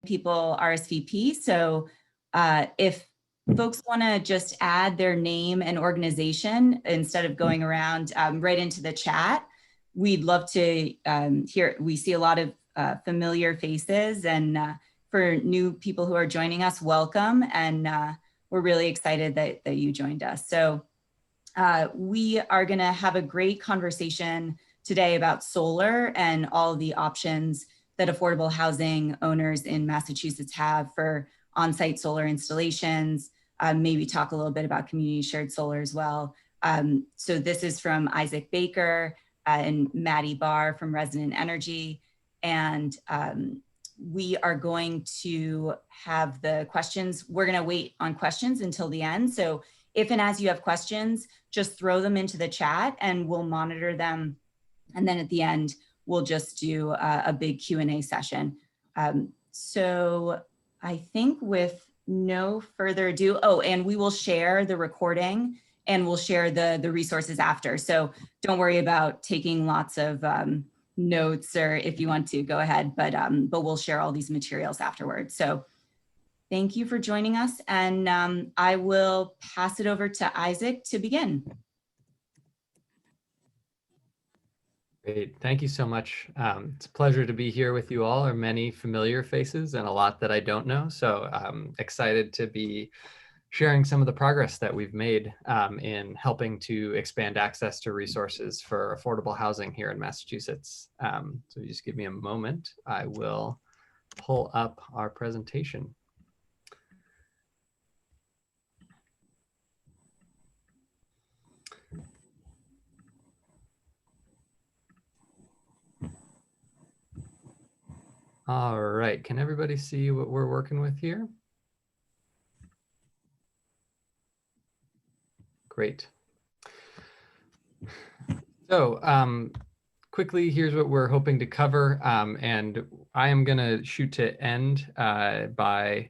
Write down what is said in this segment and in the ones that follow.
people RSVP. So if folks want to just add their name and organization instead of going around right into the chat, we'd love to hear. We see a lot of familiar faces, and for new people who are joining us, welcome. And we're really excited that you joined us. So we are going to have a great conversation today about solar and all the options that affordable housing owners in Massachusetts have for on-site solar installations, maybe talk a little bit about community shared solar as well. So this is from Isaac Baker and Maddie Barr from Resonant Energy. And we are going to have the questions. We're going to wait on questions until the end. So if and as you have questions, just throw them into the chat and we'll monitor them. And then at the end, we'll just do a big Q&A session. So I think with no further ado, oh, and we will share the recording and we'll share the resources after. So don't worry about taking lots of notes, or if you want to, go ahead, but we'll share all these materials afterwards. So thank you for joining us, and I will pass it over to Isaac to begin. Great, thank you so much. It's a pleasure to be here with you all. There are many familiar faces and a lot that I don't know, so I'm excited to be sharing some of the progress that we've made in helping to expand access to resources for affordable housing here in Massachusetts. So just give me a moment. I will pull up our presentation. All right, can everybody see what we're working with here? Great. So quickly, here's what we're hoping to cover. And I am going to shoot to end by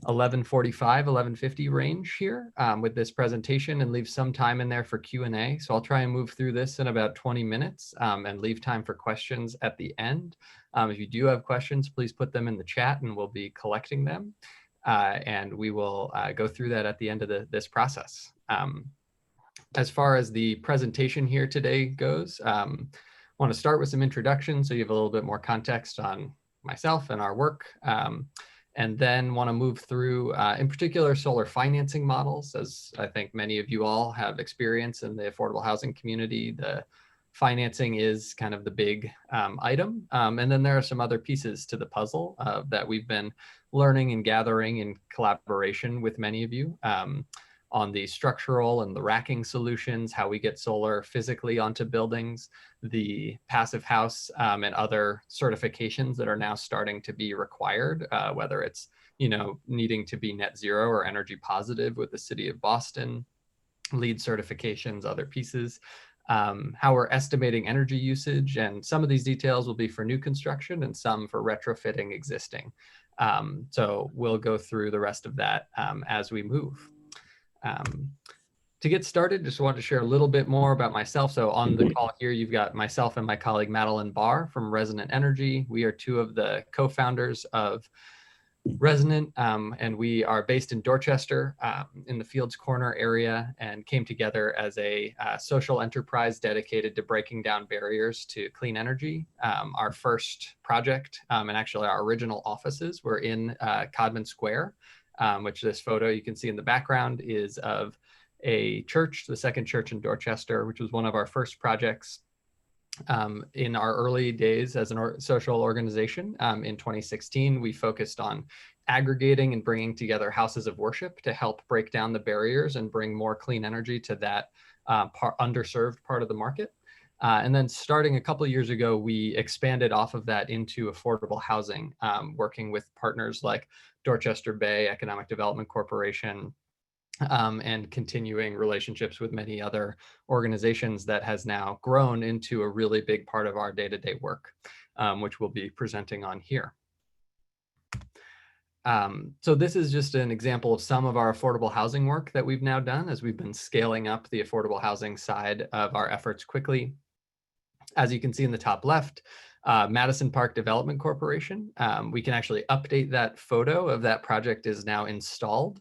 11:45, 11:50 range here with this presentation, and leave some time in there for Q&A. So I'll try and move through this in about 20 minutes and leave time for questions at the end. If you do have questions, please put them in the chat and we'll be collecting them. And we will go through that at the end of this process. As far as the presentation here today goes, I want to start with some introductions so you have a little bit more context on myself and our work. And then want to move through, in particular, solar financing models, as I think many of you all have experience in the affordable housing community. The financing is kind of the big item. And then there are some other pieces to the puzzle that we've been learning and gathering in collaboration with many of you on the structural and the racking solutions, how we get solar physically onto buildings, the passive house and other certifications that are now starting to be required, whether it's needing to be net zero or energy positive with the city of Boston, LEED certifications, other pieces, how we're estimating energy usage, and some of these details will be for new construction and some for retrofitting existing. So we'll go through the rest of that as we move. To get started, just want to share a little bit more about myself. So on the call here, you've got myself and my colleague Madeline Barr from Resonant Energy. We are two of the co-founders of Resonant, and we are based in Dorchester in the Fields Corner area, and came together as a social enterprise dedicated to breaking down barriers to clean energy. Our first project, and actually our original offices, were in Codman Square, which this photo you can see in the background is of a church, the second church in Dorchester, which was one of our first projects in our early days as a social organization. In 2016, we focused on aggregating and bringing together houses of worship to help break down the barriers and bring more clean energy to that underserved part of the market. And then starting a couple of years ago, we expanded off of that into affordable housing, working with partners like Dorchester Bay Economic Development Corporation, and continuing relationships with many other organizations that has now grown into a really big part of our day-to-day work, which we'll be presenting on here. So this is just an example of some of our affordable housing work that we've now done as we've been scaling up the affordable housing side of our efforts quickly. As you can see in the top left, Madison Park Development Corporation. We can actually update that photo of that project is now installed.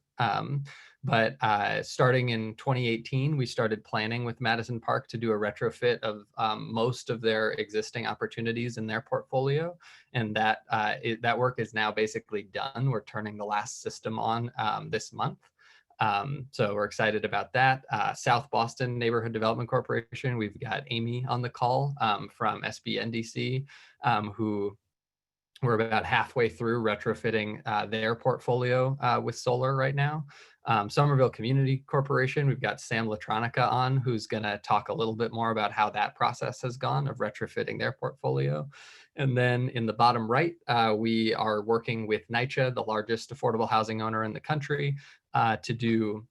But starting in 2018, we started planning with Madison Park to do a retrofit of most of their existing opportunities in their portfolio. And that, that work is now basically done. We're turning the last system on this month. So we're excited about that. South Boston Neighborhood Development Corporation, we've got Amy on the call from SBNDC, who we're about halfway through retrofitting their portfolio with solar right now. Somerville Community Corporation, we've got Sam Latronica on, who's going to talk a little bit more about how that process has gone of retrofitting their portfolio. And then in the bottom right, we are working with NYCHA, the largest affordable housing owner in the country, to do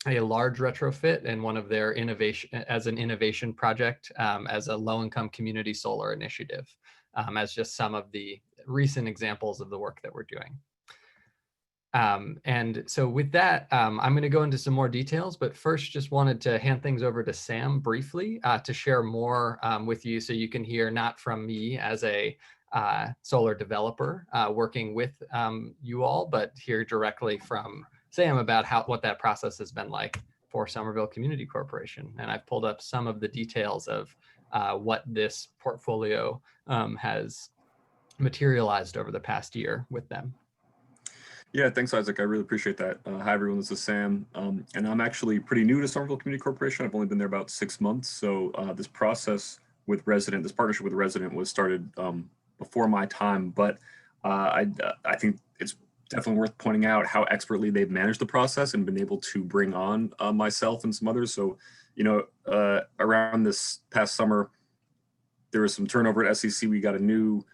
a large retrofit and one of their innovation project as a low-income community solar initiative, as just some of the recent examples of the work that we're doing. And so with that, I'm going to go into some more details, but first just wanted to hand things over to Sam briefly to share more with you, so you can hear not from me as a solar developer working with you all, but hear directly from Sam about what that process has been like for Somerville Community Corporation. And I've pulled up some of the details of what this portfolio has materialized over the past year with them. Yeah, thanks, Isaac. I really appreciate that. Hi, everyone. This is Sam, and I'm actually pretty new to Somerville Community Corporation. I've only been there about 6 months. So this process with Resident, this partnership with Resident was started before my time, but I think it's definitely worth pointing out how expertly they've managed the process and been able to bring on myself and some others. So, you know, around this past summer, there was some turnover at SEC. We got a new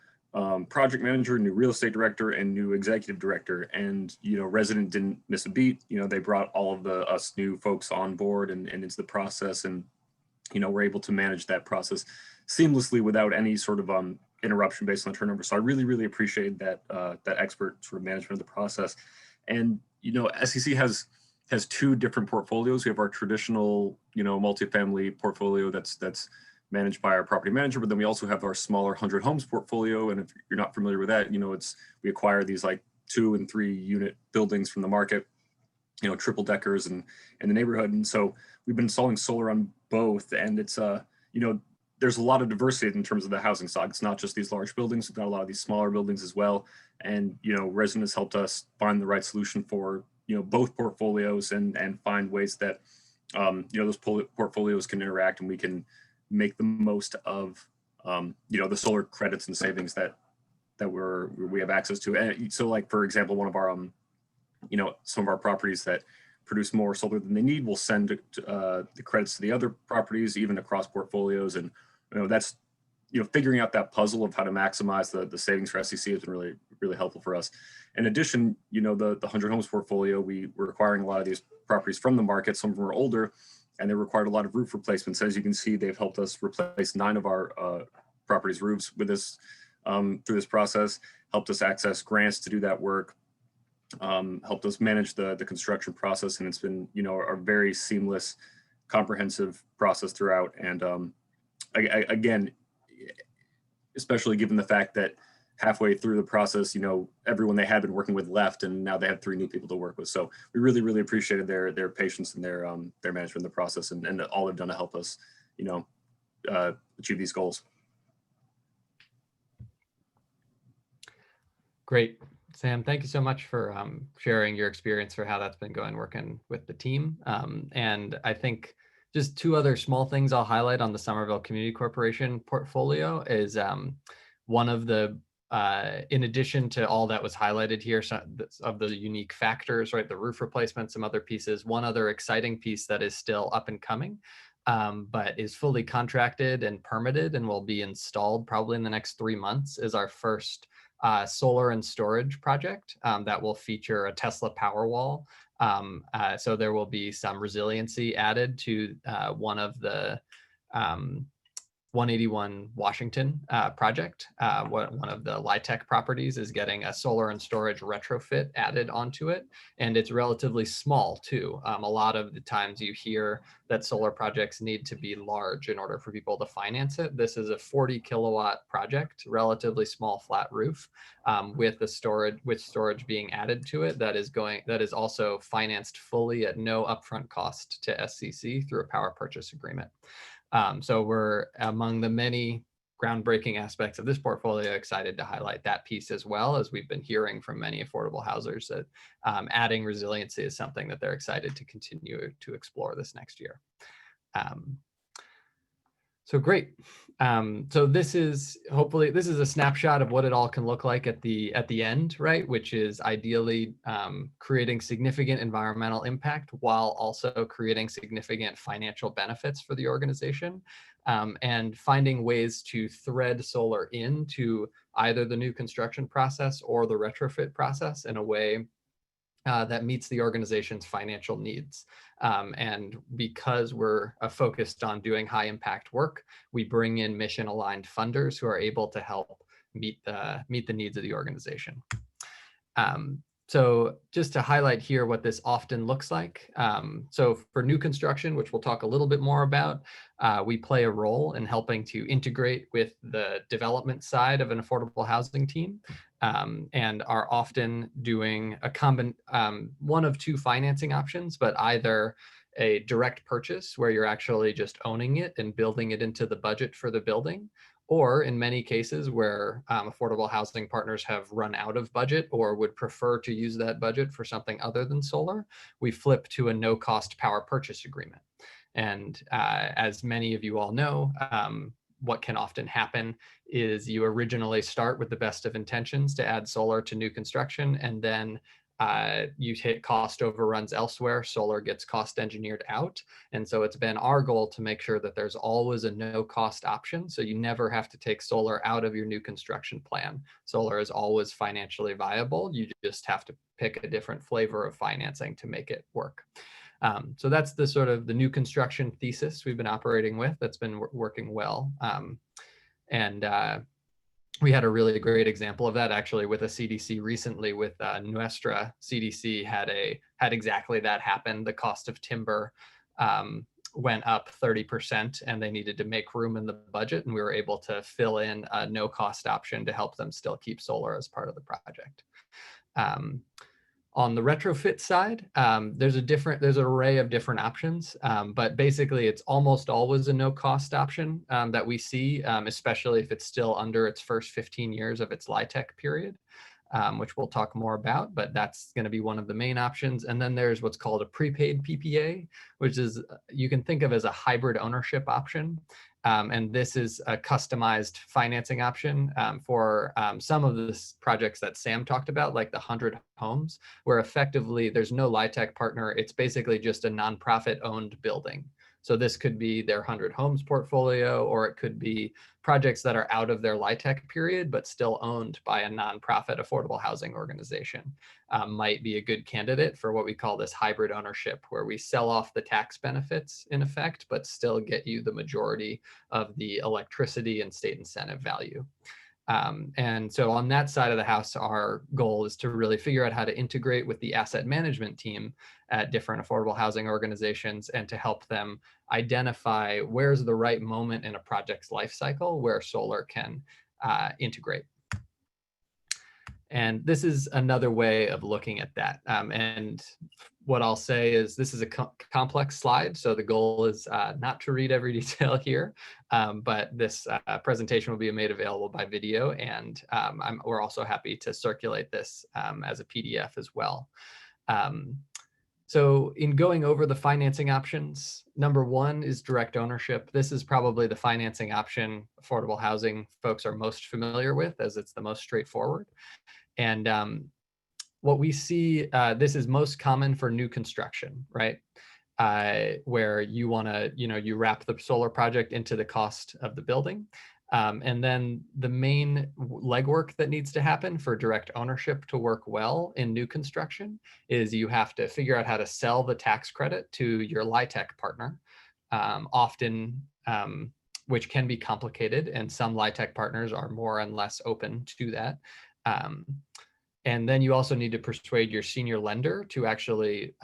project manager, new real estate director, and new executive director. And, you know, Resident didn't miss a beat. You know, they brought all of us new folks on board and into the process. And, you know, we're able to manage that process seamlessly without any sort of interruption based on turnover. So I really, really appreciate that that expert sort of management of the process. And, you know, SEC has 2 different portfolios. We have our traditional, you know, multifamily portfolio that's managed by our property manager, but then we also have our smaller 100 homes portfolio. And if you're not familiar with that, you know, we acquire these like 2 and 3 unit buildings from the market, you know, triple deckers and in the neighborhood. And so we've been installing solar on both, and it's you know, there's a lot of diversity in terms of the housing stock. It's not just these large buildings, we've got a lot of these smaller buildings as well. And, you know, Resident has helped us find the right solution for, you know, both portfolios and find ways that, you know, those portfolios can interact and we can make the most of, you know, the solar credits and savings that we have access to. And so, like, for example, one of our, you know, some of our properties that produce more solar than they need, we'll send the credits to the other properties, even across portfolios. And, you know, that's, you know, figuring out that puzzle of how to maximize the savings for SEC has been really, really helpful for us. In addition, you know, the 100 homes portfolio, we're acquiring a lot of these properties from the market. Some of them are older, and they required a lot of roof replacements. As you can see, they've helped us replace 9 of our properties' roofs with this through this process, helped us access grants to do that work, helped us manage the construction process. And it's been, you know, a very seamless, comprehensive process throughout. And again, especially given the fact that halfway through the process, you know, everyone they had been working with left, and now they have 3 new people to work with. So we really, really appreciated their patience and their management of the process and all they've done to help us, you know, achieve these goals. Great. Sam, thank you so much for sharing your experience for how that's been going working with the team. And I think just 2 other small things I'll highlight on the Somerville Community Corporation portfolio is one of the, in addition to all that was highlighted here, of the unique factors, right, the roof replacement, some other pieces, one other exciting piece that is still up and coming, but is fully contracted and permitted and will be installed probably in the next 3 months, is our first solar and storage project that will feature a Tesla Powerwall. So there will be some resiliency added to one of the 181 Washington project. One of the LIHTC properties is getting a solar and storage retrofit added onto it, and it's relatively small too. A lot of the times you hear that solar projects need to be large in order for people to finance it. This is a 40 kilowatt project, relatively small flat roof, with storage being added to it that is also financed fully at no upfront cost to SCC through a power purchase agreement. So we're, among the many groundbreaking aspects of this portfolio, excited to highlight that piece, as well as we've been hearing from many affordable housers that adding resiliency is something that they're excited to continue to explore this next year. So great. So this is a snapshot of what it all can look like at the end, right? Which is ideally creating significant environmental impact while also creating significant financial benefits for the organization, and finding ways to thread solar into either the new construction process or the retrofit process in a way that meets the organization's financial needs. And because we're focused on doing high impact work, we bring in mission aligned funders who are able to help meet the needs of the organization. So just to highlight here what this often looks like. So for new construction, which we'll talk a little bit more about, we play a role in helping to integrate with the development side of an affordable housing team, and are often doing one of two financing options, but either a direct purchase where you're actually just owning it and building it into the budget for the building, or in many cases where affordable housing partners have run out of budget or would prefer to use that budget for something other than solar, we flip to a no-cost power purchase agreement. And as many of you all know, what can often happen is you originally start with the best of intentions to add solar to new construction, and then you hit cost overruns elsewhere, solar gets cost engineered out. And so it's been our goal to make sure that there's always a no cost option. So you never have to take solar out of your new construction plan. Solar is always financially viable. You just have to pick a different flavor of financing to make it work. So that's the sort of the new construction thesis we've been operating with that's been working well. We had a really great example of that actually with a CDC recently with Nuestra CDC had exactly that happen. The cost of timber went up 30% and they needed to make room in the budget, and we were able to fill in a no cost option to help them still keep solar as part of the project. On the retrofit side, there's an array of different options, but basically it's almost always a no-cost option that we see, especially if it's still under its first 15 years of its LIHTC period, which we'll talk more about, but that's going to be one of the main options. And then there's what's called a prepaid PPA, which is you can think of as a hybrid ownership option. And this is a customized financing option for some of the projects that Sam talked about, like the 100 homes, where effectively there's no LIHTC partner. It's basically just a nonprofit owned building. So this could be their 100 homes portfolio, or it could be projects that are out of their LIHTC period, but still owned by a nonprofit affordable housing organization. Might be a good candidate for what we call this hybrid ownership, where we sell off the tax benefits in effect, but still get you the majority of the electricity and state incentive value. And so on that side of the house, our goal is to really figure out how to integrate with the asset management team at different affordable housing organizations and to help them identify where's the right moment in a project's life cycle where solar can integrate. And this is another way of looking at that. And what I'll say is this is a complex slide, so the goal is not to read every detail here, but this presentation will be made available by video, and we're also happy to circulate this as a PDF as well. So in going over the financing options, number one is direct ownership. This is probably the financing option affordable housing folks are most familiar with, as it's the most straightforward. And what we see, this is most common for new construction, right? Where you want to, you wrap the solar project into the cost of the building. And then the main legwork that needs to happen for direct ownership to work well in new construction is you have to figure out how to sell the tax credit to your LIHTC partner. Often which can be complicated, and some LIHTC partners are more and less open to that. And then you also need to persuade your senior lender to actually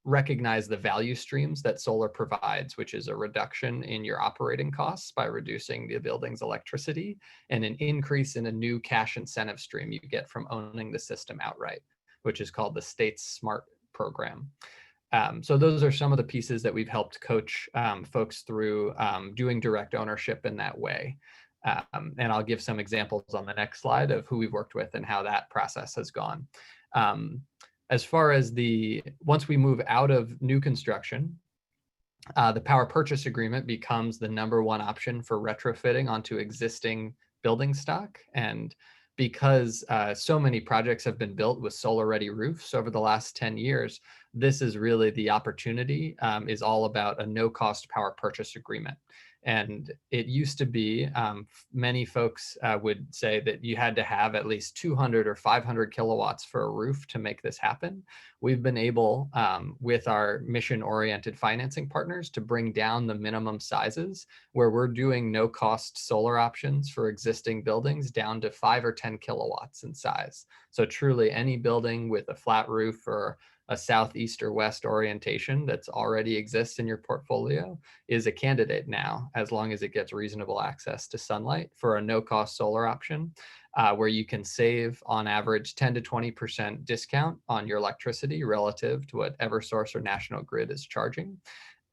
recognize the value streams that solar provides, which is a reduction in your operating costs by reducing the building's electricity, and an increase in a new cash incentive stream you get from owning the system outright, which is called the State's SMART program. So those are some of the pieces that we've helped coach folks through doing direct ownership in that way. And I'll give some examples on the next slide of who we've worked with and how that process has gone. As far as once we move out of new construction, the power purchase agreement becomes the #1 option for retrofitting onto existing building stock. And because so many projects have been built with solar-ready roofs over the last 10 years, this is really the opportunity, is all about a no-cost power purchase agreement. And it used to be, many folks would say that you had to have at least 200 or 500 kilowatts for a roof to make this happen. We've been able, with our mission-oriented financing partners, to bring down the minimum sizes, where we're doing no-cost solar options for existing buildings down to 5 or 10 kilowatts in size. So truly any building with a flat roof or a southeast or west orientation that's already exists in your portfolio is a candidate now, as long as it gets reasonable access to sunlight, for a no-cost solar option, where you can save on average 10 to 20% discount on your electricity relative to what Eversource or National Grid is charging.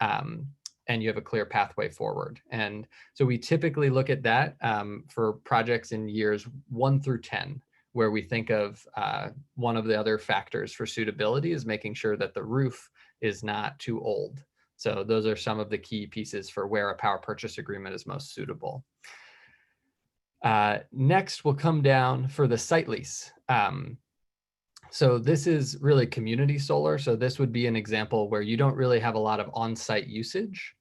And you have a clear pathway forward. And so we typically look at that for projects in years 1 through 10. Where we think of one of the other factors for suitability is making sure that the roof is not too old. So those are some of the key pieces for where a power purchase agreement is most suitable. Next, we'll come down for the site lease. So this is really community solar. So this would be an example where you don't really have a lot of on-site usage,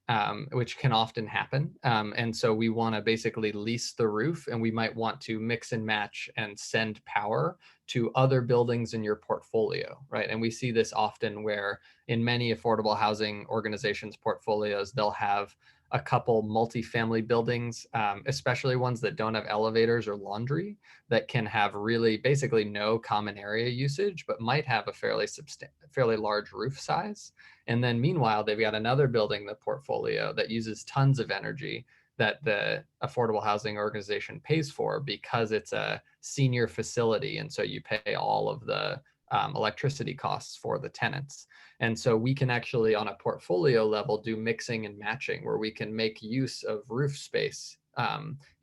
which can often happen. And so we want to basically lease the roof, and we might want to mix and match and send power to other buildings in your portfolio, right? And we see this often where in many affordable housing organizations' portfolios, they'll have a couple multifamily buildings, especially ones that don't have elevators or laundry, that can have really basically no common area usage, but might have a fairly large roof size. And then meanwhile, they've got another building in the portfolio that uses tons of energy that the affordable housing organization pays for because it's a senior facility. And so you pay all of the electricity costs for the tenants. And so we can actually, on a portfolio level, do mixing and matching, where we can make use of roof space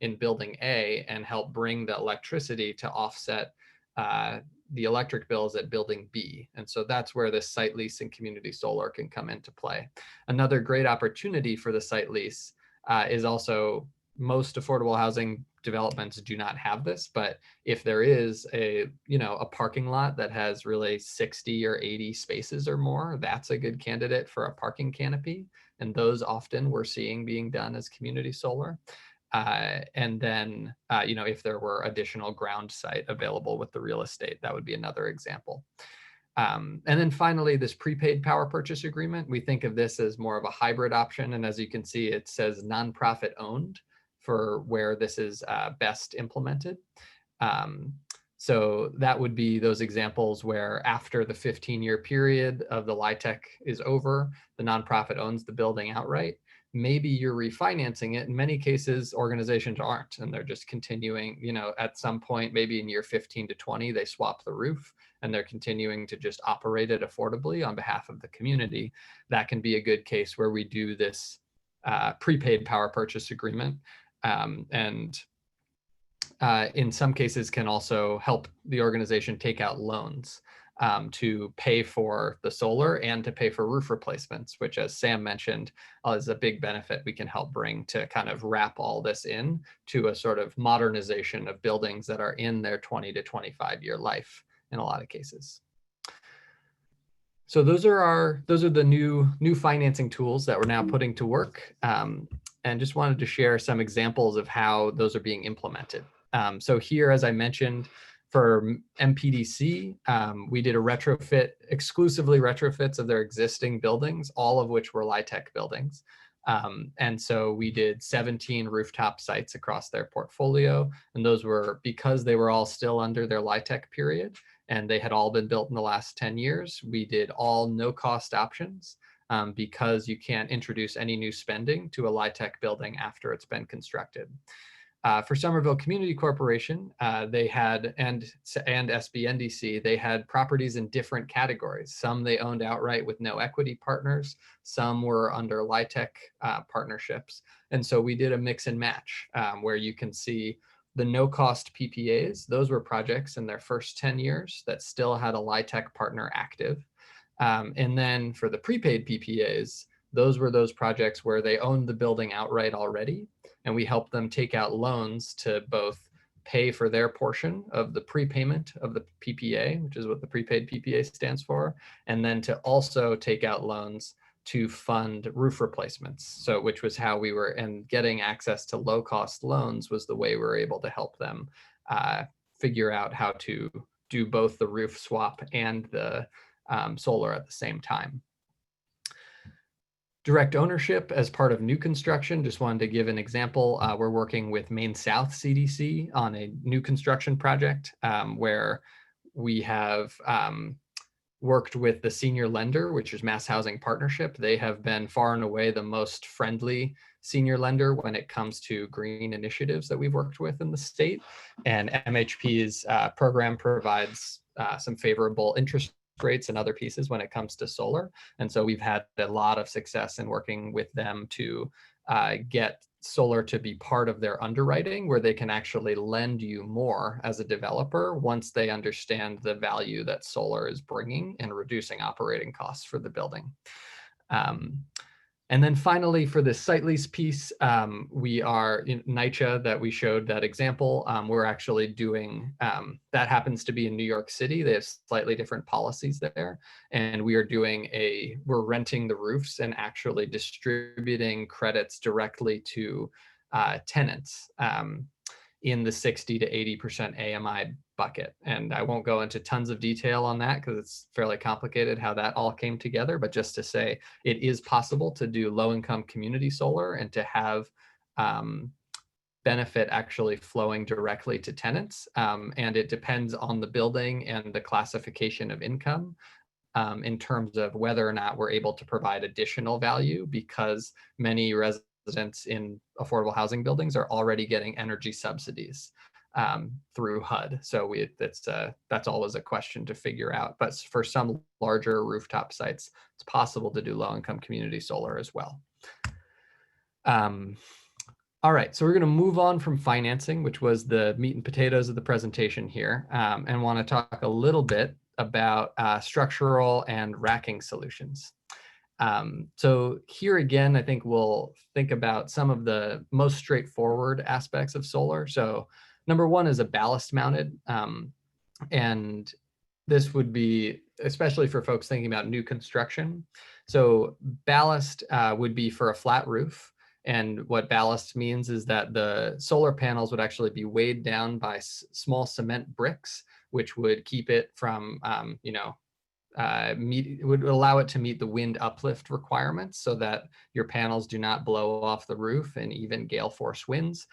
in building A and help bring the electricity to offset the electric bills at building B. And so that's where this site lease and community solar can come into play. Another great opportunity for the site lease is also, most affordable housing developments do not have this, but if there is a parking lot that has really 60 or 80 spaces or more, that's a good candidate for a parking canopy. And those often we're seeing being done as community solar. And then, if there were additional ground site available with the real estate, that would be another example. And then finally, this prepaid power purchase agreement, we think of this as more of a hybrid option. And as you can see, it says nonprofit owned for where this is best implemented. So that would be those examples where after the 15-year period of the LIHTC is over, the nonprofit owns the building outright. Maybe you're refinancing it. In many cases, organizations aren't, and they're just continuing, at some point, maybe in year 15 to 20, they swap the roof and they're continuing to just operate it affordably on behalf of the community. That can be a good case where we do this prepaid power purchase agreement. And in some cases can also help the organization take out loans to pay for the solar and to pay for roof replacements, which, as Sam mentioned, is a big benefit we can help bring to kind of wrap all this in to a sort of modernization of buildings that are in their 20 to 25-year life in a lot of cases. So those are the new financing tools that we're now putting to work, and just wanted to share some examples of how those are being implemented. So here, as I mentioned, for MPDC, we did a retrofit, exclusively retrofits of their existing buildings, all of which were LIHTC buildings. And so we did 17 rooftop sites across their portfolio. And those were because they were all still under their LIHTC period and they had all been built in the last 10 years. We did all no cost options because you can't introduce any new spending to a LIHTC building after it's been constructed. For Somerville Community Corporation, they had, and SBNDC, they had properties in different categories. Some they owned outright with no equity partners. Some were under LIHTC partnerships. And so we did a mix and match where you can see the no-cost PPAs. Those were projects in their first 10 years that still had a LIHTC partner active. And then for the prepaid PPAs, those were those projects where they owned the building outright already, and we helped them take out loans to both pay for their portion of the prepayment of the PPA, which is what the prepaid PPA stands for, and then to also take out loans to fund roof replacements. So which was how we were, and getting access to low cost loans was the way we were able to help them figure out how to do both the roof swap and the solar at the same time. Direct ownership as part of new construction, just wanted to give an example. We're working with Maine South CDC on a new construction project where we have worked with the senior lender, which is Mass Housing Partnership. They have been far and away the most friendly senior lender when it comes to green initiatives that we've worked with in the state. And MHP's program provides some favorable interest rates and other pieces when it comes to solar. And so we've had a lot of success in working with them to get solar to be part of their underwriting, where they can actually lend you more as a developer once they understand the value that solar is bringing and reducing operating costs for the building. And then finally, for this site lease piece, we are in NYCHA that we showed that example. We're actually doing, that happens to be in New York City. They have slightly different policies there. And we are doing we're renting the roofs and actually distributing credits directly to tenants in the 60 to 80% AMI bucket. And I won't go into tons of detail on that because it's fairly complicated how that all came together, but just to say it is possible to do low-income community solar and to have benefit actually flowing directly to tenants. And it depends on the building and the classification of income in terms of whether or not we're able to provide additional value, because many residents in affordable housing buildings are already getting energy subsidies through HUD. So that's always a question to figure out. But for some larger rooftop sites, it's possible to do low-income community solar as well. All right, so we're going to move on from financing, which was the meat and potatoes of the presentation here, and want to talk a little bit about structural and racking solutions. So here again, I think we'll think about some of the most straightforward aspects of solar. So number one is a ballast mounted, and this would be especially for folks thinking about new construction. So ballast would be for a flat roof. And what ballast means is that the solar panels would actually be weighed down by small cement bricks, which would keep it from, would allow it to meet the wind uplift requirements so that your panels do not blow off the roof in even gale force winds,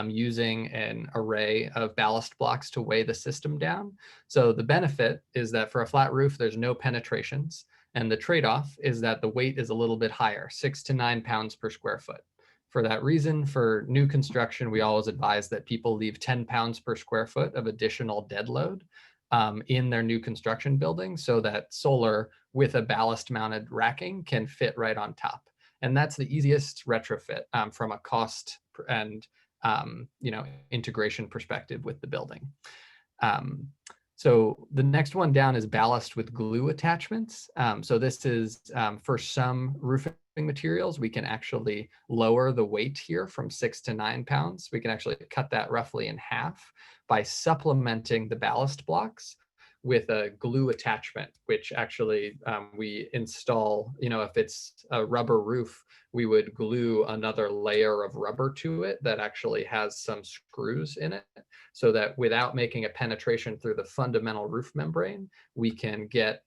using an array of ballast blocks to weigh the system down. So the benefit is that for a flat roof, there's no penetrations. And the trade-off is that the weight is a little bit higher, 6 to 9 pounds per square foot. For that reason, for new construction, we always advise that people leave 10 pounds per square foot of additional dead load in their new construction building so that solar with a ballast mounted racking can fit right on top. And that's the easiest retrofit from a cost and integration perspective with the building. So the next one down is ballast with glue attachments. So this is for some roofing materials, we can actually lower the weight here from 6 to 9 pounds. We can actually cut that roughly in half by supplementing the ballast blocks with a glue attachment, which actually we install, if it's a rubber roof, we would glue another layer of rubber to it that actually has some screws in it, so that without making a penetration through the fundamental roof membrane, we can get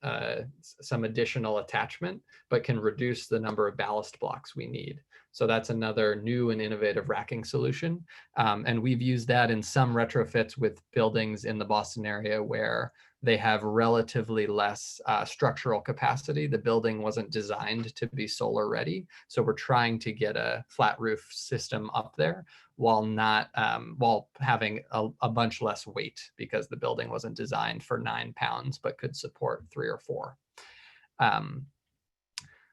some additional attachment, but can reduce the number of ballast blocks we need. So that's another new and innovative racking solution. And we've used that in some retrofits with buildings in the Boston area where they have relatively less structural capacity. The building wasn't designed to be solar ready. So we're trying to get a flat roof system up there while not, while having a bunch less weight, because the building wasn't designed for 9 pounds, but could support 3 or 4.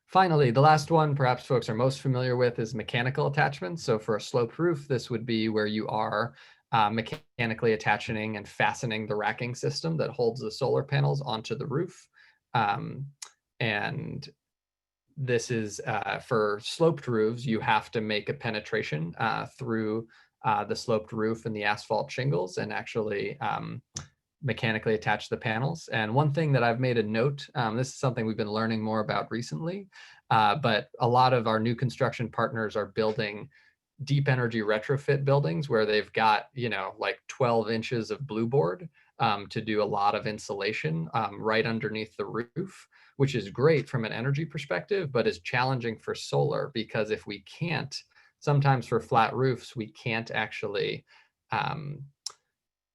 Finally, the last one perhaps folks are most familiar with is mechanical attachments. So for a sloped roof, this would be where you are mechanically attaching and fastening the racking system that holds the solar panels onto the roof. And this is for sloped roofs, you have to make a penetration through the sloped roof and the asphalt shingles and actually mechanically attach the panels. And one thing that I've made a note, this is something we've been learning more about recently, but a lot of our new construction partners are building deep energy retrofit buildings where they've got, like 12 inches of blue board to do a lot of insulation right underneath the roof, which is great from an energy perspective, but is challenging for solar, because if we can't, sometimes for flat roofs, we can't actually,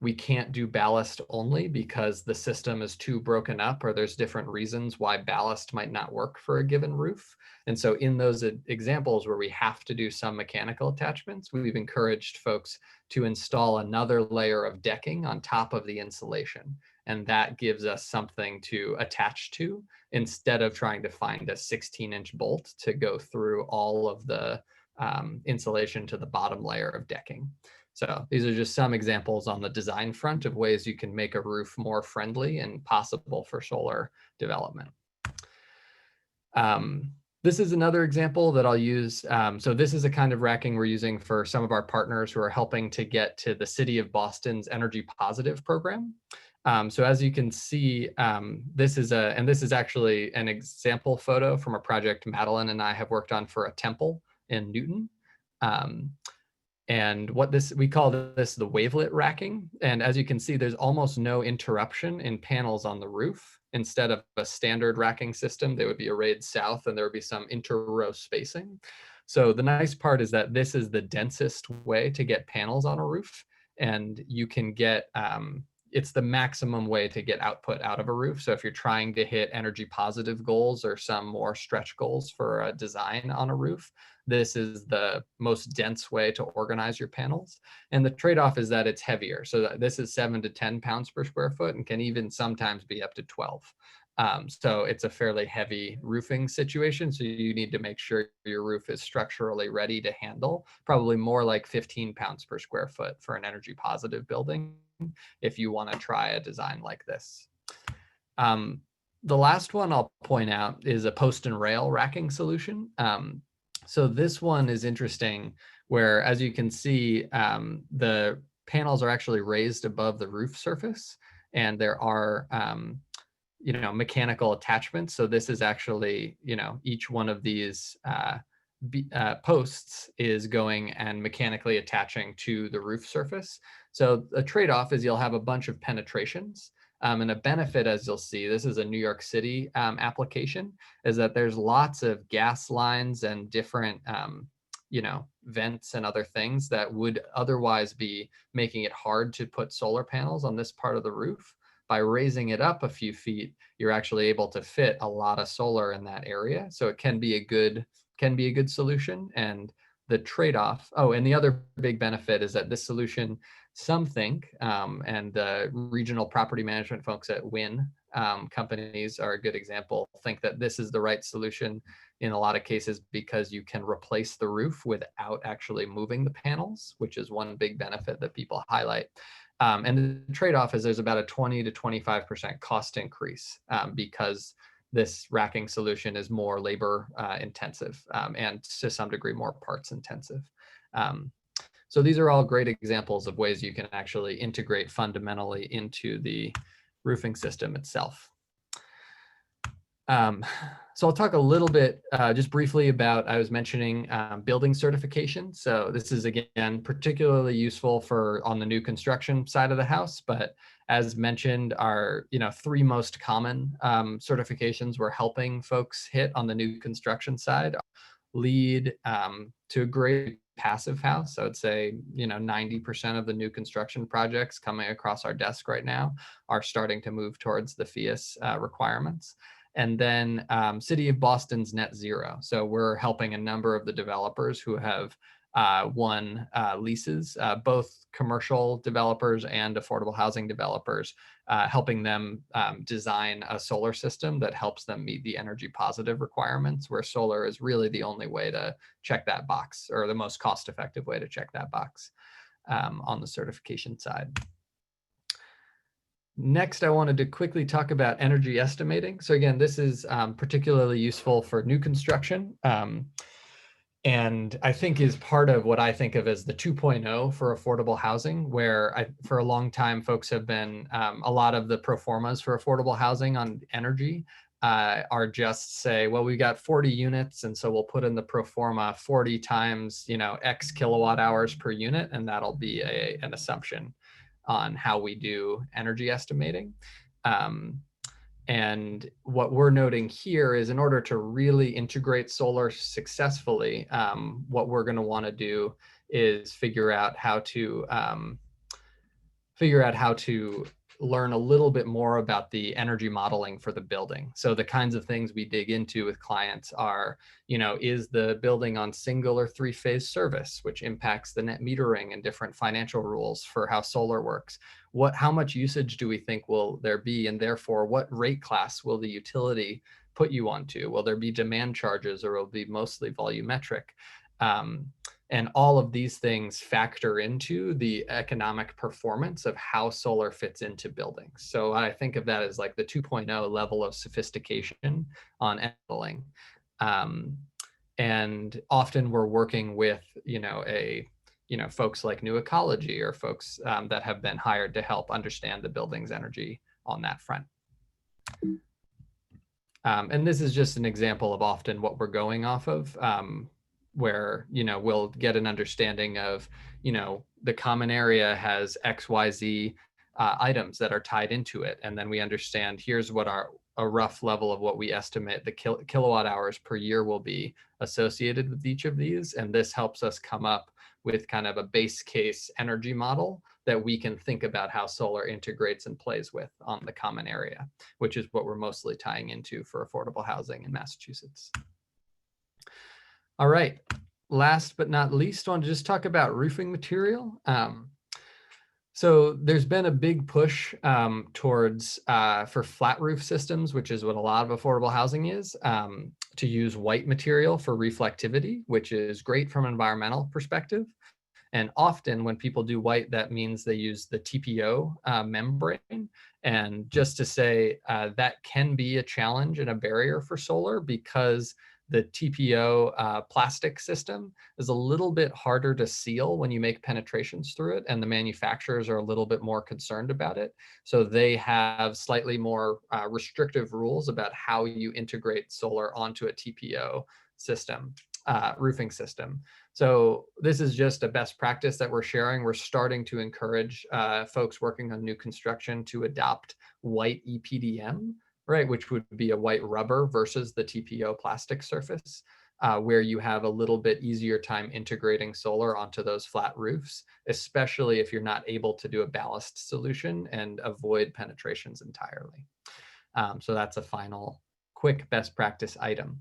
we can't do ballast only because the system is too broken up, or there's different reasons why ballast might not work for a given roof. And so in those examples where we have to do some mechanical attachments, we've encouraged folks to install another layer of decking on top of the insulation. And that gives us something to attach to instead of trying to find a 16-inch bolt to go through all of the insulation to the bottom layer of decking. So these are just some examples on the design front of ways you can make a roof more friendly and possible for solar development. This is another example that I'll use. So this is a kind of racking we're using for some of our partners who are helping to get to the City of Boston's Energy Positive program. So as you can see, this is actually an example photo from a project Madeline and I have worked on for a temple in Newton. And we call this the wavelet racking. And as you can see, there's almost no interruption in panels on the roof. Instead of a standard racking system, they would be arrayed south and there would be some inter-row spacing. So the nice part is that this is the densest way to get panels on a roof. And you can get, it's the maximum way to get output out of a roof. So if you're trying to hit energy positive goals or some more stretch goals for a design on a roof, this is the most dense way to organize your panels. And the trade-off is that it's heavier. So this is 7 to 10 pounds per square foot and can even sometimes be up to 12. So it's a fairly heavy roofing situation. So you need to make sure your roof is structurally ready to handle, probably more like 15 pounds per square foot for an energy positive building if you want to try a design like this. The last one I'll point out is a post and rail racking solution. So this one is interesting where, as you can see, the panels are actually raised above the roof surface and there are, mechanical attachments. So this is actually, each one of these posts is going and mechanically attaching to the roof surface. So the trade-off is you'll have a bunch of penetrations. And a benefit, as you'll see, this is a New York City application, is that there's lots of gas lines and different, vents and other things that would otherwise be making it hard to put solar panels on this part of the roof. By raising it up a few feet, you're actually able to fit a lot of solar in that area. So it can be a good solution. And the trade-off, and the other big benefit is that this solution, some think, and the regional property management folks at WIN companies are a good example, think that this is the right solution in a lot of cases because you can replace the roof without actually moving the panels, which is one big benefit that people highlight. And the trade-off is there's about a 20 to 25% cost increase because this racking solution is more labor intensive and to some degree more parts intensive. So these are all great examples of ways you can actually integrate fundamentally into the roofing system itself. So I'll talk a little bit just briefly about, I was mentioning building certification. So this is, again, particularly useful for on the new construction side of the house, but as mentioned, our three most common certifications we're helping folks hit on the new construction side: LEED, to a great passive house. I would say 90% of the new construction projects coming across our desk right now are starting to move towards the FIAS requirements. And then City of Boston's net zero. So we're helping a number of the developers who have won leases, both commercial developers and affordable housing developers, helping them design a solar system that helps them meet the energy positive requirements, where solar is really the only way to check that box, or the most cost effective way to check that box on the certification side. Next, I wanted to quickly talk about energy estimating. So again, this is particularly useful for new construction. And I think is part of what I think of as the 2.0 for affordable housing, where for a long time, folks have been, a lot of the pro formas for affordable housing on energy are just say, well, we got 40 units, and so we'll put in the pro forma 40 times, X kilowatt hours per unit, and that'll be an assumption on how we do energy estimating. And what we're noting here is, in order to really integrate solar successfully, what we're going to want to do is figure out how to learn a little bit more about the energy modeling for the building. So the kinds of things we dig into with clients are, is the building on single or three-phase service, which impacts the net metering and different financial rules for how solar works? How much usage do we think will there be? And therefore, what rate class will the utility put you onto? Will there be demand charges, or will it be mostly volumetric? And all of these things factor into the economic performance of how solar fits into buildings. So I think of that as like the 2.0 level of sophistication on modeling. And often we're working with, folks like New Ecology, or folks that have been hired to help understand the building's energy on that front. And this is just an example of often what we're going off of, where, we'll get an understanding of, the common area has XYZ items that are tied into it. And then we understand, here's what a rough level of what we estimate the kilowatt hours per year will be associated with each of these. And this helps us come up with kind of a base case energy model that we can think about how solar integrates and plays with on the common area, which is what we're mostly tying into for affordable housing in Massachusetts. All right, last but not least, I want to just talk about roofing material. So there's been a big push towards, for flat roof systems, which is what a lot of affordable housing is, to use white material for reflectivity, which is great from an environmental perspective. And often when people do white, that means they use the TPO membrane. And just to say, that can be a challenge and a barrier for solar, because the TPO plastic system is a little bit harder to seal when you make penetrations through it, and the manufacturers are a little bit more concerned about it. So they have slightly more restrictive rules about how you integrate solar onto a TPO system, roofing system. So this is just a best practice that we're sharing. We're starting to encourage folks working on new construction to adopt white EPDM, right, which would be a white rubber versus the TPO plastic surface, where you have a little bit easier time integrating solar onto those flat roofs, especially if you're not able to do a ballast solution and avoid penetrations entirely. So that's a final quick best practice item.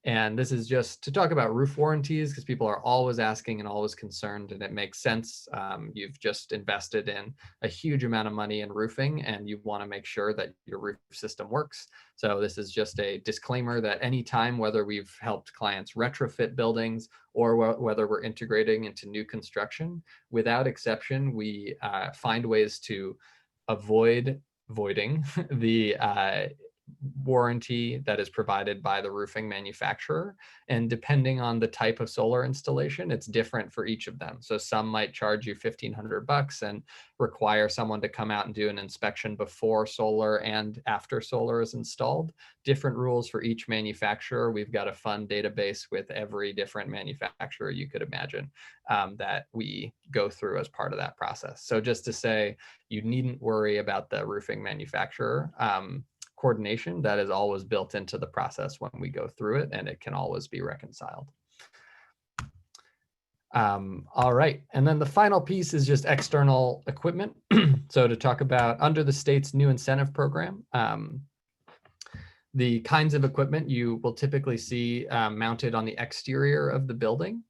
And this is just to talk about roof warranties, because people are always asking and always concerned, and it makes sense. You've just invested in a huge amount of money in roofing, and you want to make sure that your roof system works. So this is just a disclaimer that anytime, whether we've helped clients retrofit buildings or whether we're integrating into new construction, without exception, we find ways to avoiding the warranty that is provided by the roofing manufacturer. And depending on the type of solar installation, it's different for each of them. So some might charge you $1,500 and require someone to come out and do an inspection before solar and after solar is installed. Different rules for each manufacturer. We've got a fun database with every different manufacturer you could imagine that we go through as part of that process. So just to say, you needn't worry about the roofing manufacturer coordination. That is always built into the process when we go through it, and it can always be reconciled. All right, and then the final piece is just external equipment. So to talk about under the state's new incentive program, the kinds of equipment you will typically see mounted on the exterior of the building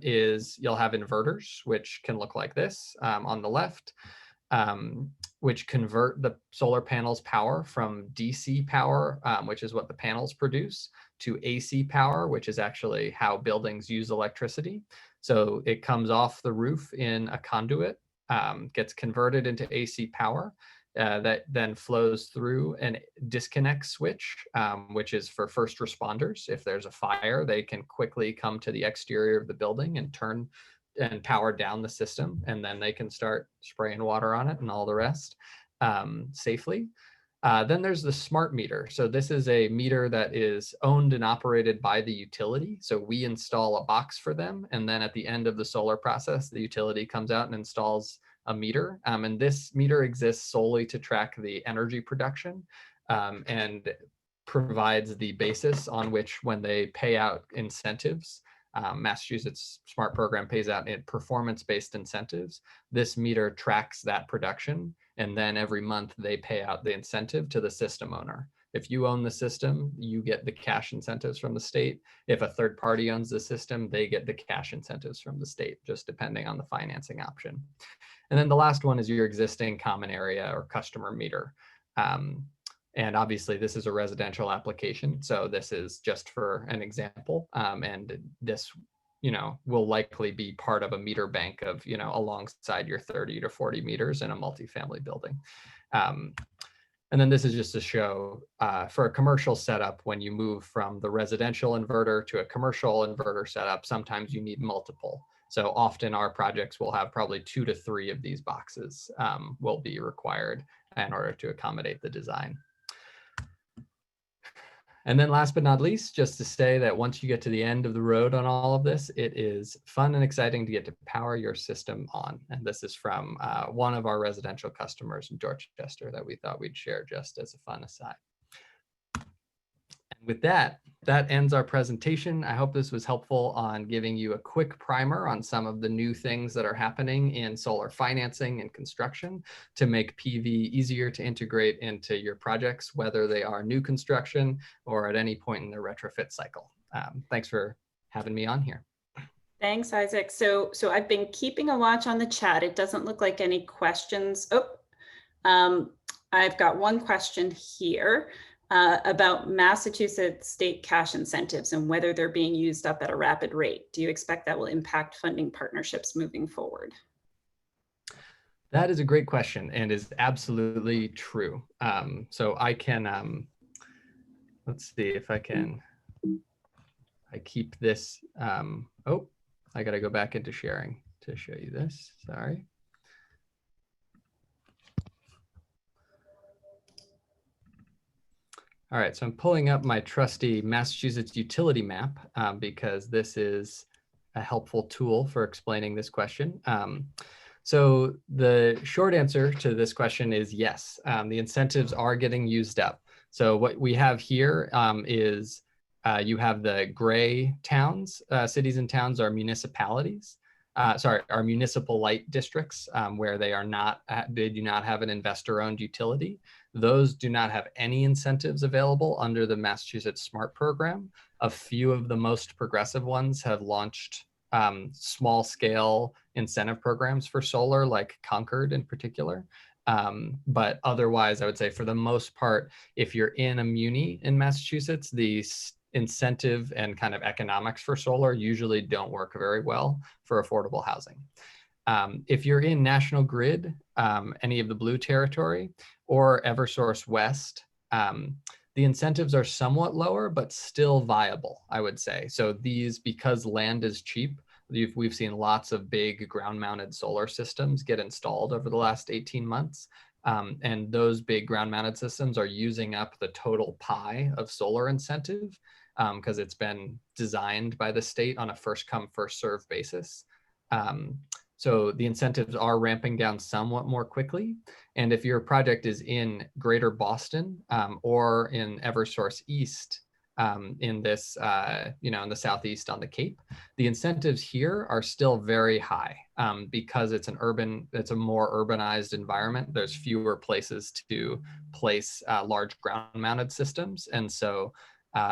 is you'll have inverters, which can look like this on the left, which convert the solar panels power from DC power, which is what the panels produce, to AC power, which is actually how buildings use electricity. So it comes off the roof in a conduit, gets converted into AC power, that then flows through a disconnect switch, which is for first responders. If there's a fire, they can quickly come to the exterior of the building and turn and power down the system, and then they can start spraying water on it and all the rest safely. Then there's the smart meter. So this is a meter that is owned and operated by the utility. So we install a box for them, and then at the end of the solar process, the utility comes out and installs a meter. And this meter exists solely to track the energy production and provides the basis on which, when they pay out incentives, Massachusetts Smart Program pays out in performance-based incentives. This meter tracks that production, and then every month they pay out the incentive to the system owner. If you own the system, you get the cash incentives from the state. If a third party owns the system, they get the cash incentives from the state, just depending on the financing option. And then the last one is your existing common area or customer meter. And obviously this is a residential application, so this is just for an example. And this, will likely be part of a meter bank of, alongside your 30 to 40 meters in a multifamily building. And then this is just to show for a commercial setup, when you move from the residential inverter to a commercial inverter setup, sometimes you need multiple. So often our projects will have probably 2 to 3 of these boxes will be required in order to accommodate the design. And then last but not least, just to say that once you get to the end of the road on all of this, it is fun and exciting to get to power your system on. And this is from one of our residential customers in Dorchester that we thought we'd share just as a fun aside. And with that, that ends our presentation. I hope this was helpful on giving you a quick primer on some of the new things that are happening in solar financing and construction to make PV easier to integrate into your projects, whether they are new construction or at any point in the retrofit cycle. Thanks for having me on here. Thanks, Isaac. So I've been keeping a watch on the chat. It doesn't look like any questions. I've got one question here. About Massachusetts state cash incentives and whether they're being used up at a rapid rate. Do you expect that will impact funding partnerships moving forward? That is a great question and is absolutely true. So I can, let's see if I can, I keep this, oh, I gotta go back into sharing to show you this, sorry. All right, so I'm pulling up my trusty Massachusetts utility map because this is a helpful tool for explaining this question. So the short answer to this question is yes, the incentives are getting used up. So what we have here is you have the gray towns, cities and towns are municipalities. Are municipal light districts where they do not have an investor-owned utility. Those do not have any incentives available under the Massachusetts SMART program. A few of the most progressive ones have launched small-scale incentive programs for solar, like Concord in particular. But otherwise, I would say for the most part, if you're in a muni in Massachusetts, the incentive and kind of economics for solar usually don't work very well for affordable housing. If you're in National Grid, any of the blue territory, or Eversource West, The incentives are somewhat lower, but still viable, I would say. So these, because land is cheap, we've seen lots of big ground mounted solar systems get installed over the last 18 months. And those big ground mounted systems are using up the total pie of solar incentive because it's been designed by the state on a first come, first serve basis. So the incentives are ramping down somewhat more quickly. And if your project is in Greater Boston or in Eversource East, in this, in the Southeast on the Cape, the incentives here are still very high because it's a more urbanized environment. There's fewer places to place large ground mounted systems. And so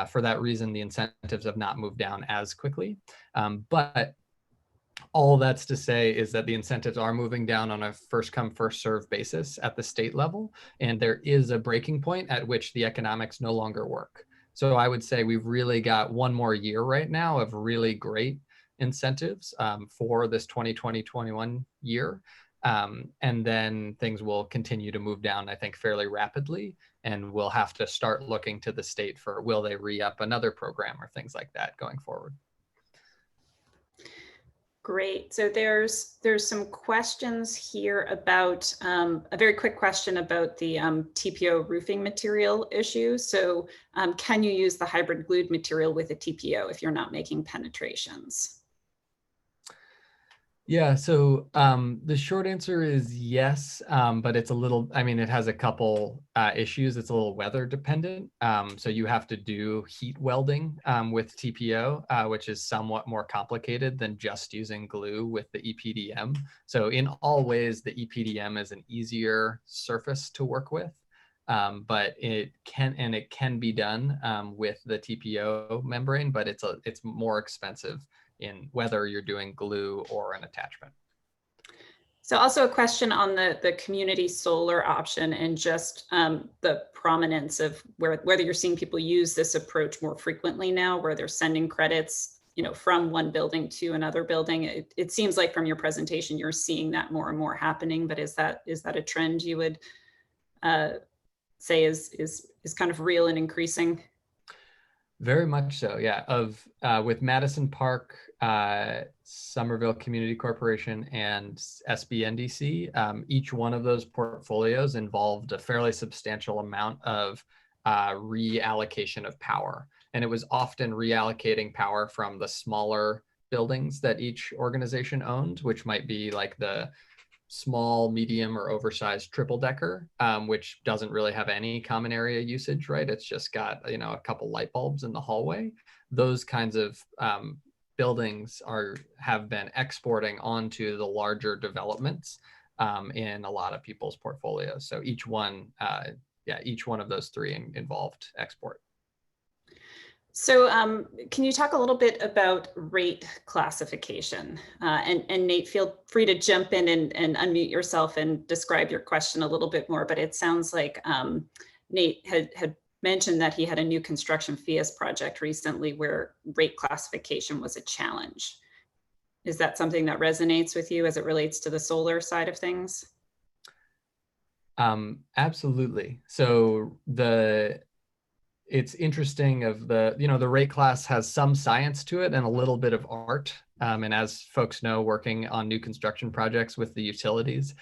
for that reason, the incentives have not moved down as quickly. But all that's to say is that the incentives are moving down on a first come, first serve basis at the state level. And there is a breaking point at which the economics no longer work. So I would say we've really got one more year right now of really great incentives for this 2020-21 year. And then things will continue to move down, I think, fairly rapidly. And we'll have to start looking to the state for, will they re-up another program or things like that going forward. Great. So there's some questions here about a very quick question about the TPO roofing material issue. So can you use the hybrid glued material with a TPO if you're not making penetrations? Yeah, so the short answer is yes, but it's a little, it has a couple issues. It's a little weather dependent. So you have to do heat welding with TPO, which is somewhat more complicated than just using glue with the EPDM. So in all ways, the EPDM is an easier surface to work with. But it can be done with the TPO membrane, but it's more expensive in whether you're doing glue or an attachment. So also a question on the community solar option and just the prominence of whether you're seeing people use this approach more frequently now, where they're sending credits, from one building to another building. It seems like from your presentation, you're seeing that more and more happening, but is that a trend you would say is kind of real and increasing? Very much so, yeah. With Madison Park, Somerville Community Corporation, and SBNDC, each one of those portfolios involved a fairly substantial amount of reallocation of power. And it was often reallocating power from the smaller buildings that each organization owned, which might be like the small, medium, or oversized triple decker, which doesn't really have any common area usage, right? It's just got, a couple light bulbs in the hallway. Those kinds of buildings have been exporting onto the larger developments in a lot of people's portfolios. So each one of those three involved export. So can you talk a little bit about rate classification? And Nate, feel free to jump in and unmute yourself and describe your question a little bit more, but it sounds like Nate had mentioned that he had a new construction FIAS project recently where rate classification was a challenge. Is that something that resonates with you as it relates to the solar side of things? Absolutely. So it's interesting the rate class has some science to it and a little bit of art. And as folks know, working on new construction projects with the utilities,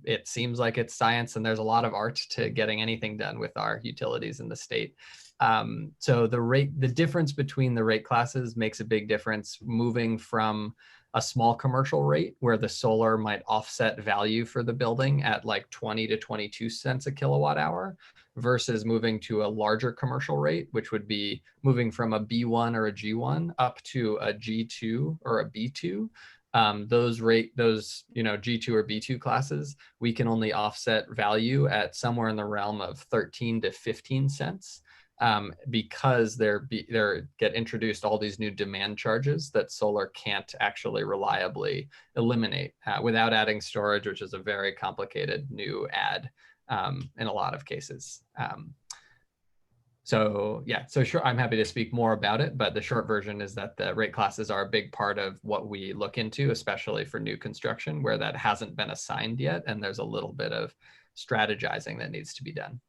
it seems like it's science and there's a lot of art to getting anything done with our utilities in the state. So the difference between the rate classes makes a big difference, moving from a small commercial rate where the solar might offset value for the building at like 20 to 22 cents a kilowatt hour versus moving to a larger commercial rate, which would be moving from a B1 or a G1 up to a G2 or a B2. Those G2 or B2 classes, we can only offset value at somewhere in the realm of 13 to 15 cents. Because there get introduced all these new demand charges that solar can't actually reliably eliminate without adding storage, which is a very complicated new add in a lot of cases. So sure, I'm happy to speak more about it, but the short version is that the rate classes are a big part of what we look into, especially for new construction where that hasn't been assigned yet, and there's a little bit of strategizing that needs to be done.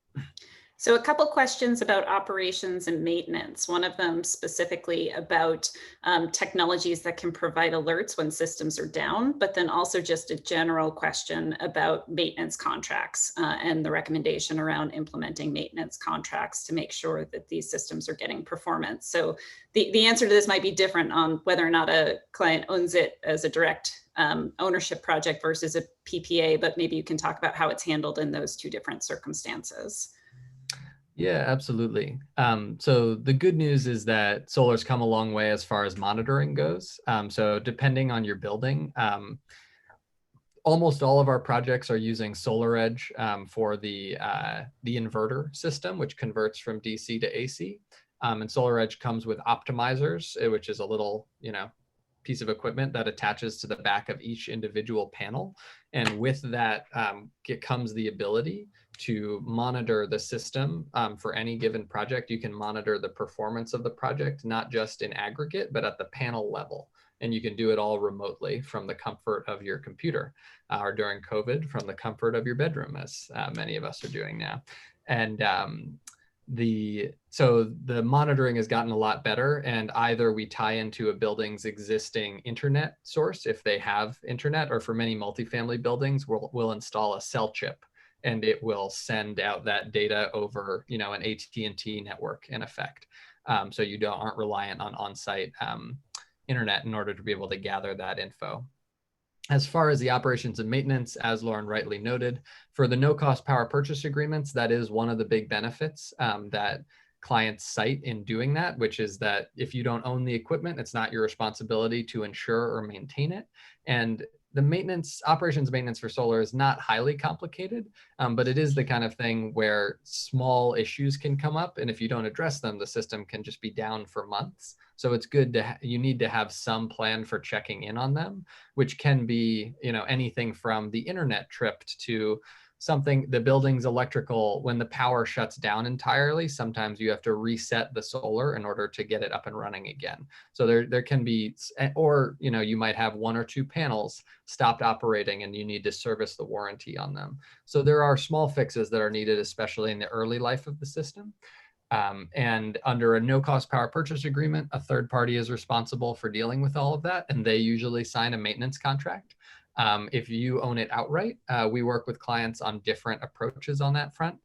So a couple questions about operations and maintenance. One of them specifically about technologies that can provide alerts when systems are down, but then also just a general question about maintenance contracts and the recommendation around implementing maintenance contracts to make sure that these systems are getting performance. So the answer to this might be different on whether or not a client owns it as a direct ownership project versus a PPA, but maybe you can talk about how it's handled in those two different circumstances. Yeah, absolutely. So the good news is that solar's come a long way as far as monitoring goes. So depending on your building, almost all of our projects are using SolarEdge for the inverter system, which converts from DC to AC. And SolarEdge comes with optimizers, which is a little, piece of equipment that attaches to the back of each individual panel. And with that comes the ability to monitor the system for any given project. You can monitor the performance of the project, not just in aggregate, but at the panel level. And you can do it all remotely from the comfort of your computer or during COVID from the comfort of your bedroom, as many of us are doing now. And so the monitoring has gotten a lot better, and either we tie into a building's existing internet source if they have internet, or for many multifamily buildings, we'll install a cell chip and it will send out that data over, an AT&T network in effect. So you aren't reliant on on-site internet in order to be able to gather that info. As far as the operations and maintenance, as Lauren rightly noted, for the no-cost power purchase agreements, that is one of the big benefits that clients cite in doing that, which is that if you don't own the equipment, it's not your responsibility to insure or maintain it. And the operations maintenance for solar is not highly complicated, but it is the kind of thing where small issues can come up. And if you don't address them, the system can just be down for months. So it's good you need to have some plan for checking in on them, which can be, anything from the internet tripped to the building's electrical. When the power shuts down entirely, sometimes you have to reset the solar in order to get it up and running again. So there can be, or, you might have one or two panels stopped operating and you need to service the warranty on them. So there are small fixes that are needed, especially in the early life of the system. And under a no-cost power purchase agreement, a third party is responsible for dealing with all of that, and they usually sign a maintenance contract. If you own it outright, we work with clients on different approaches on that front.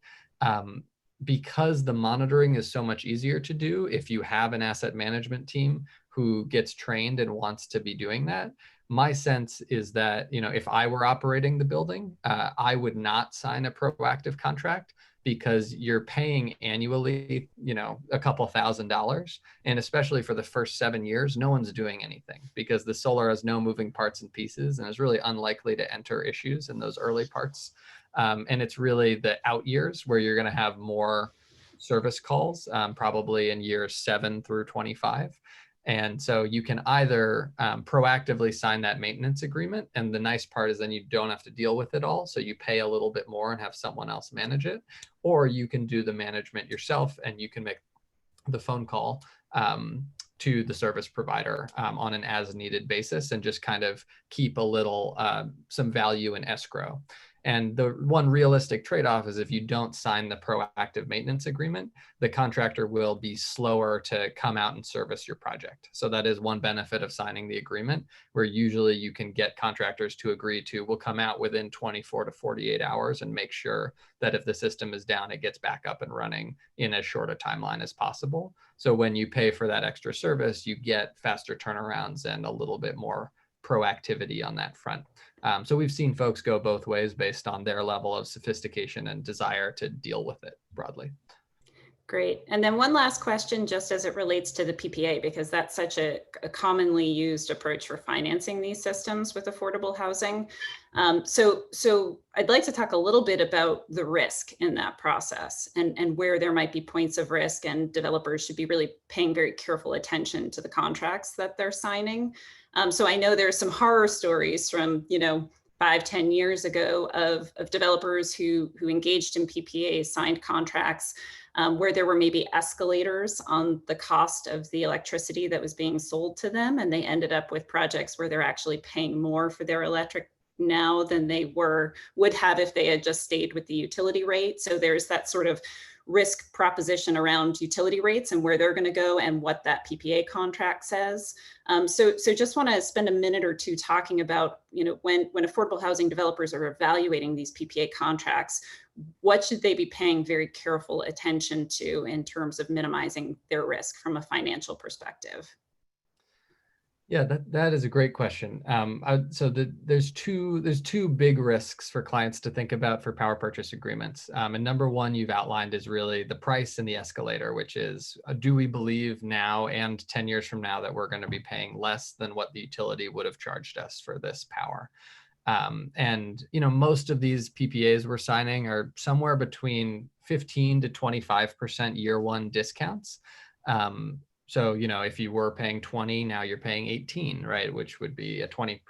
Because the monitoring is so much easier to do, if you have an asset management team who gets trained and wants to be doing that, my sense is that, if I were operating the building, I would not sign a proactive contract, because you're paying annually, a couple $1,000s. And especially for the first 7 years, no one's doing anything because the solar has no moving parts and pieces and is really unlikely to enter issues in those early parts. And it's really the out years where you're going to have more service calls, probably in years 7 through 25. And so you can either proactively sign that maintenance agreement. And the nice part is then you don't have to deal with it all. So you pay a little bit more and have someone else manage it. Or you can do the management yourself and you can make the phone call to the service provider on an as needed basis and just kind of keep a little, some value in escrow. And the one realistic trade-off is if you don't sign the proactive maintenance agreement, the contractor will be slower to come out and service your project. So that is one benefit of signing the agreement, where usually you can get contractors to agree to, we'll come out within 24 to 48 hours and make sure that if the system is down, it gets back up and running in as short a timeline as possible. So when you pay for that extra service, you get faster turnarounds and a little bit more proactivity on that front. So we've seen folks go both ways based on their level of sophistication and desire to deal with it broadly. Great. And then one last question, just as it relates to the PPA, because that's such a commonly used approach for financing these systems with affordable housing. So I'd like to talk a little bit about the risk in that process and where there might be points of risk, and developers should be really paying very careful attention to the contracts that they're signing. So I know there's some horror stories from, 5-10 years ago of developers who engaged in PPAs, signed contracts where there were maybe escalators on the cost of the electricity that was being sold to them. And they ended up with projects where they're actually paying more for their electric now than they would have if they had just stayed with the utility rate. So there's that sort of risk proposition around utility rates and where they're going to go and what that PPA contract says. So just want to spend a minute or two talking about, when affordable housing developers are evaluating these PPA contracts, what should they be paying very careful attention to in terms of minimizing their risk from a financial perspective? Yeah, that is a great question. There's two big risks for clients to think about for power purchase agreements. And number one you've outlined is really the price and the escalator, which is, do we believe now and 10 years from now that we're going to be paying less than what the utility would have charged us for this power? And most of these PPAs we're signing are somewhere between 15 to 25% year one discounts. So, if you were paying 20, now you're paying 18, right? Which would be a 20,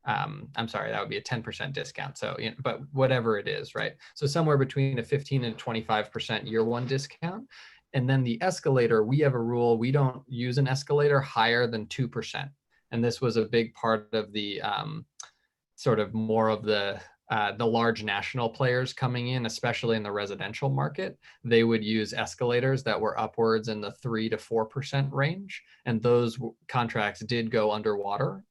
I'm sorry, that would be a 10% discount. So, but whatever it is, right? So somewhere between a 15 and 25% year one discount. And then the escalator, we have a rule, we don't use an escalator higher than 2%. And this was a big part of the sort of more of the large national players coming in, especially in the residential market. They would use escalators that were upwards in the 3 to 4% range. And those contracts did go underwater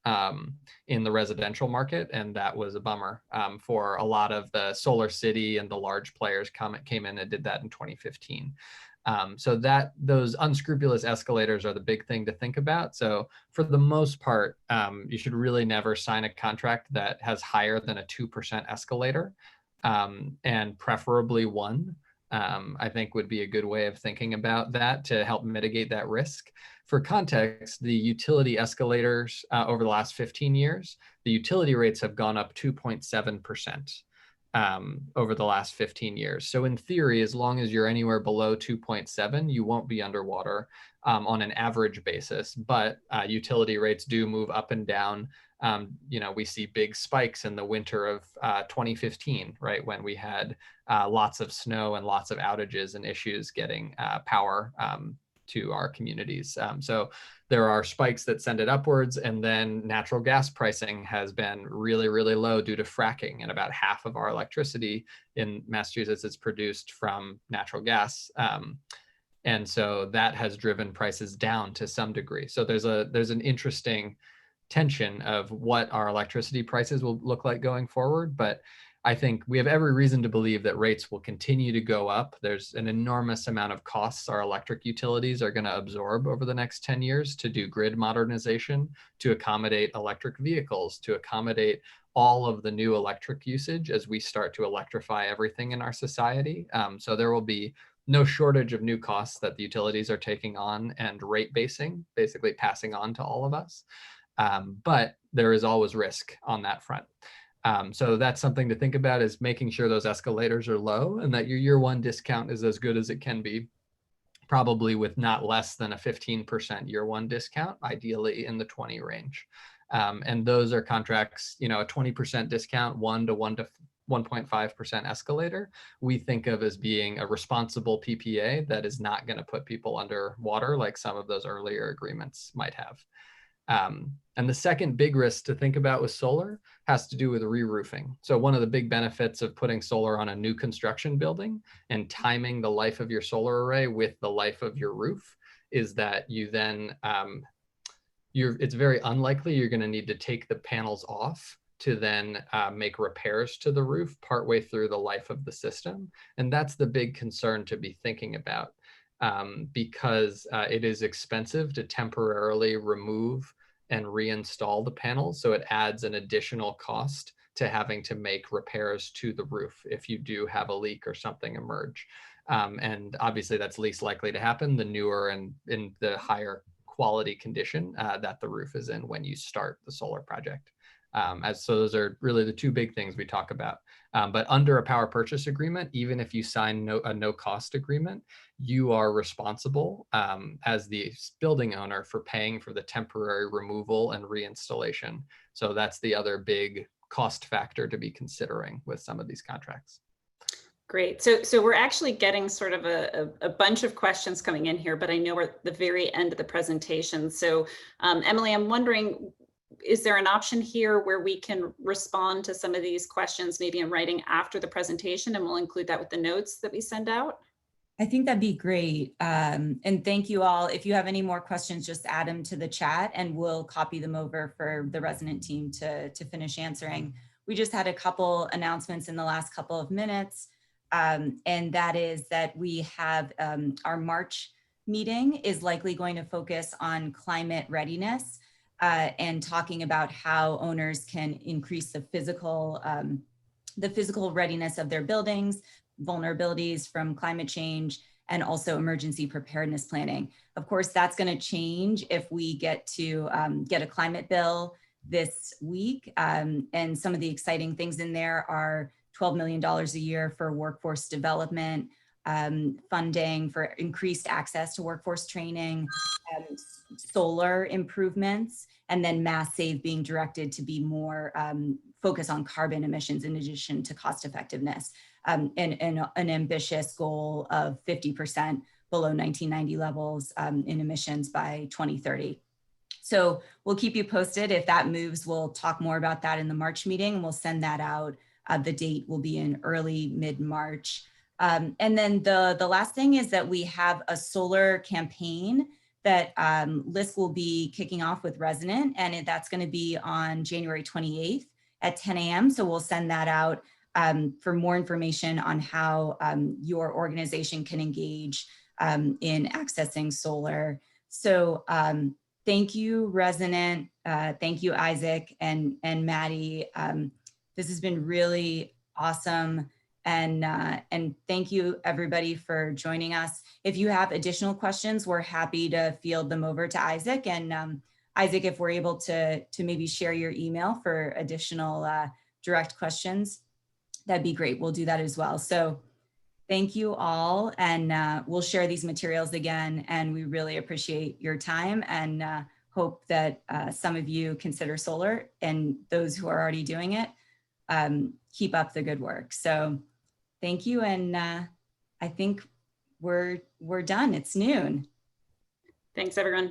in the residential market. And that was a bummer for a lot of the Solar City and the large players came in and did that in 2015. So those unscrupulous escalators are the big thing to think about. So for the most part, you should really never sign a contract that has higher than a 2% escalator, and preferably 1. I think would be a good way of thinking about that to help mitigate that risk. For context, the utility escalators over the last 15 years, the utility rates have gone up 2.7%. Over the last 15 years. So in theory, as long as you're anywhere below 2.7, you won't be underwater on an average basis, but utility rates do move up and down. We see big spikes in the winter of 2015, right? When we had lots of snow and lots of outages and issues getting power to our communities. So there are spikes that send it upwards, and then natural gas pricing has been really, really low due to fracking, and about half of our electricity in Massachusetts is produced from natural gas. And so that has driven prices down to some degree. So there's an interesting tension of what our electricity prices will look like going forward. But I think we have every reason to believe that rates will continue to go up. There's an enormous amount of costs our electric utilities are going to absorb over the next 10 years to do grid modernization, to accommodate electric vehicles, to accommodate all of the new electric usage as we start to electrify everything in our society. So there will be no shortage of new costs that the utilities are taking on and rate basing, basically passing on to all of us. But there is always risk on that front. So that's something to think about, is making sure those escalators are low and that your year one discount is as good as it can be, probably with not less than a 15% year one discount, ideally in the 20 range. And those are contracts, a 20% discount, 1 to 1.5% escalator, we think of as being a responsible PPA that is not going to put people underwater like some of those earlier agreements might have. And the second big risk to think about with solar has to do with re-roofing. So one of the big benefits of putting solar on a new construction building and timing the life of your solar array with the life of your roof is that you then, it's very unlikely you're going to need to take the panels off to then make repairs to the roof partway through the life of the system. And that's the big concern to be thinking about. Because it is expensive to temporarily remove and reinstall the panels. So it adds an additional cost to having to make repairs to the roof if you do have a leak or something emerge. And obviously that's least likely to happen the newer and in the higher quality condition that the roof is in when you start the solar project. So those are really the two big things we talk about. But under a power purchase agreement, even if you sign a no cost agreement, you are responsible as the building owner for paying for the temporary removal and reinstallation. So that's the other big cost factor to be considering with some of these contracts. Great. So we're actually getting sort of a bunch of questions coming in here, but I know we're at the very end of the presentation. So Emily, I'm wondering, is there an option here where we can respond to some of these questions, maybe in writing after the presentation, and we'll include that with the notes that we send out? I think that'd be great. And thank you all. If you have any more questions, just add them to the chat and we'll copy them over for the Resonant team to finish answering. We just had a couple announcements in the last couple of minutes. And that is that we have our March meeting is likely going to focus on climate readiness and talking about how owners can increase the physical readiness of their buildings, vulnerabilities from climate change, and also emergency preparedness planning. Of course, that's going to change if we get to get a climate bill this week. And some of the exciting things in there are $12 million a year for workforce development, funding for increased access to workforce training, solar improvements, and then mass save being directed to be more focused on carbon emissions in addition to cost effectiveness. And an ambitious goal of 50% below 1990 levels in emissions by 2030. So we'll keep you posted. If that moves, we'll talk more about that in the March meeting, and we'll send that out. The date will be in early mid-March. And then the last thing is that we have a solar campaign that LISC will be kicking off with Resonant, and that's going to be on January 28th at 10 a.m. So we'll send that out for more information on how your organization can engage in accessing solar. So thank you, Resonant. Thank you, Isaac and Maddie. This has been really awesome. And thank you everybody for joining us. If you have additional questions, we're happy to field them over to Isaac. And Isaac, if we're able to maybe share your email for additional direct questions, that'd be great. We'll do that as well. So thank you all. And we'll share these materials again. And we really appreciate your time and hope that some of you consider solar, and those who are already doing it, keep up the good work. So thank you. And I think we're done. It's noon. Thanks, everyone.